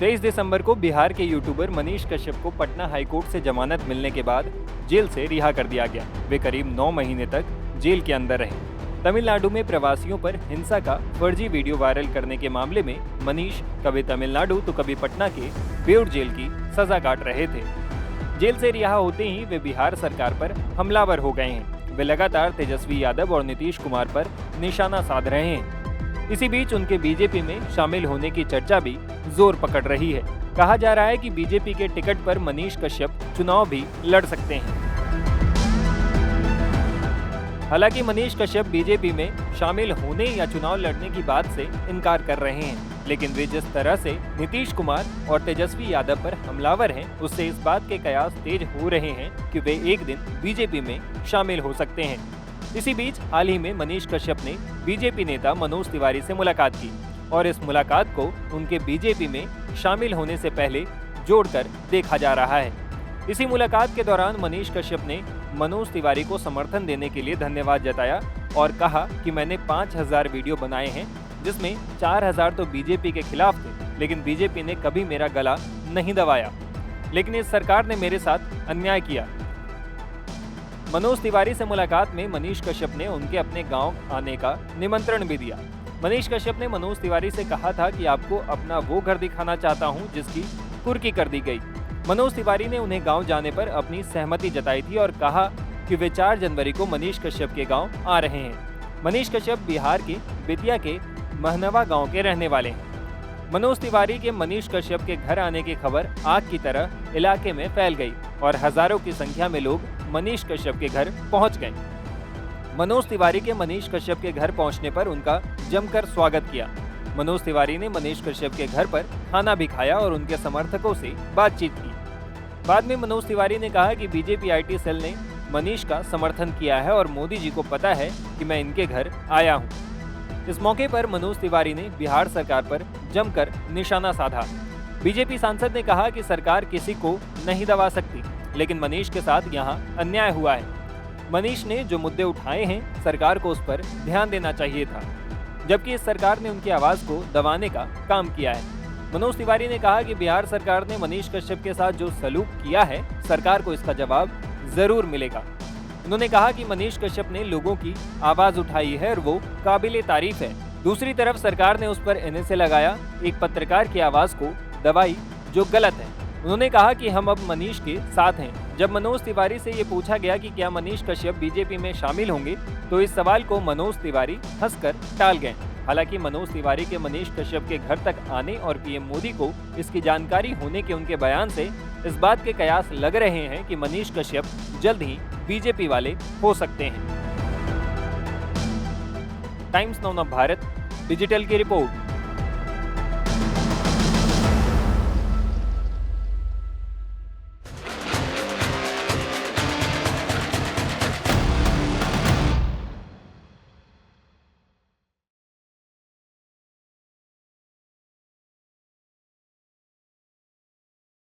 23 दिसंबर को बिहार के यूट्यूबर मनीष कश्यप को पटना हाईकोर्ट से जमानत मिलने के बाद जेल से रिहा कर दिया गया। वे करीब 9 महीने तक जेल के अंदर रहे। तमिलनाडु में प्रवासियों पर हिंसा का फर्जी वीडियो वायरल करने के मामले में मनीष कभी तमिलनाडु तो कभी पटना के बेउर जेल की सजा काट रहे थे। जेल से रिहा होते ही वे बिहार सरकार पर हमलावर हो गए हैं। वे लगातार तेजस्वी यादव और नीतीश कुमार पर निशाना साध रहे हैं। इसी बीच उनके बीजेपी में शामिल होने की चर्चा भी जोर पकड़ रही है। कहा जा रहा है कि बीजेपी के टिकट पर मनीष कश्यप चुनाव भी लड़ सकते हैं। हालांकि मनीष कश्यप बीजेपी में शामिल होने या चुनाव लड़ने की बात से इनकार कर रहे हैं, लेकिन वे जिस तरह से नीतीश कुमार और तेजस्वी यादव पर हमलावर हैं, उससे इस बात के कयास तेज हो रहे हैं कि वे एक दिन बीजेपी में शामिल हो सकते हैं। इसी बीच हाल ही में मनीष कश्यप ने बीजेपी नेता मनोज तिवारी से मुलाकात की और इस मुलाकात को उनके बीजेपी में शामिल होने से पहले जोड़कर देखा जा रहा है। इसी मुलाकात के दौरान मनीष कश्यप ने मनोज तिवारी को समर्थन देने के लिए धन्यवाद जताया और कहा कि मैंने 5000 वीडियो बनाए हैं, जिसमें 4000 तो बीजेपी के खिलाफ थे, लेकिन बीजेपी ने कभी मेरा गला नहीं दबाया, लेकिन इस सरकार ने मेरे साथ अन्याय किया। मनोज तिवारी से मुलाकात में मनीष कश्यप ने उनके अपने गांव आने का निमंत्रण भी दिया। मनीष कश्यप ने मनोज तिवारी से कहा था कि आपको अपना वो घर दिखाना चाहता हूं जिसकी कुर्की कर दी गई। मनोज तिवारी ने उन्हें गांव जाने पर अपनी सहमति जताई थी और कहा कि वे 4 जनवरी को मनीष कश्यप के गांव आ रहे हैं। मनीष कश्यप बिहार के बेतिया के महनवा गांव के रहने वाले हैं। मनोज तिवारी के मनीष कश्यप के घर आने की खबर आग की तरह इलाके में फैल गई और हजारों की संख्या में लोग मनीष कश्यप के घर पहुंच गए। मनोज तिवारी के मनीष कश्यप के घर पहुंचने पर उनका जमकर स्वागत किया। मनोज तिवारी ने मनीष कश्यप के घर पर खाना भी खाया और उनके समर्थकों से बातचीत की। बाद में मनोज तिवारी ने कहा कि बीजेपी IT सेल ने मनीष का समर्थन किया है और मोदी जी को पता है कि मैं इनके घर आया हूँ। इस मौके पर मनोज तिवारी ने बिहार सरकार पर जमकर निशाना साधा। बीजेपी सांसद ने कहा कि सरकार किसी को नहीं दबा सकती, लेकिन मनीष के साथ यहाँ अन्याय हुआ है। मनीष ने जो मुद्दे उठाए हैं, सरकार को उस पर ध्यान देना चाहिए था, जबकि इस सरकार ने उनकी आवाज को दबाने का काम किया है। मनोज तिवारी ने कहा कि बिहार सरकार ने मनीष कश्यप के साथ जो सलूक किया है, सरकार को इसका जवाब जरूर मिलेगा। उन्होंने कहा कि मनीष कश्यप ने लोगों की आवाज उठाई है और वो काबिले तारीफ है। दूसरी तरफ सरकार ने उस पर NSA लगाया, एक पत्रकार की आवाज को दबाई, जो गलत है। उन्होंने कहा कि हम अब मनीष के साथ हैं। जब मनोज तिवारी से ये पूछा गया कि क्या मनीष कश्यप बीजेपी में शामिल होंगे, तो इस सवाल को मनोज तिवारी हंसकर टाल गए। हालांकि मनोज तिवारी के मनीष कश्यप के घर तक आने और PM मोदी को इसकी जानकारी होने के उनके बयान से इस बात के कयास लग रहे हैं कि मनीष कश्यप जल्द ही बीजेपी वाले हो सकते हैं। टाइम्स नाउ भारत डिजिटल की रिपोर्ट।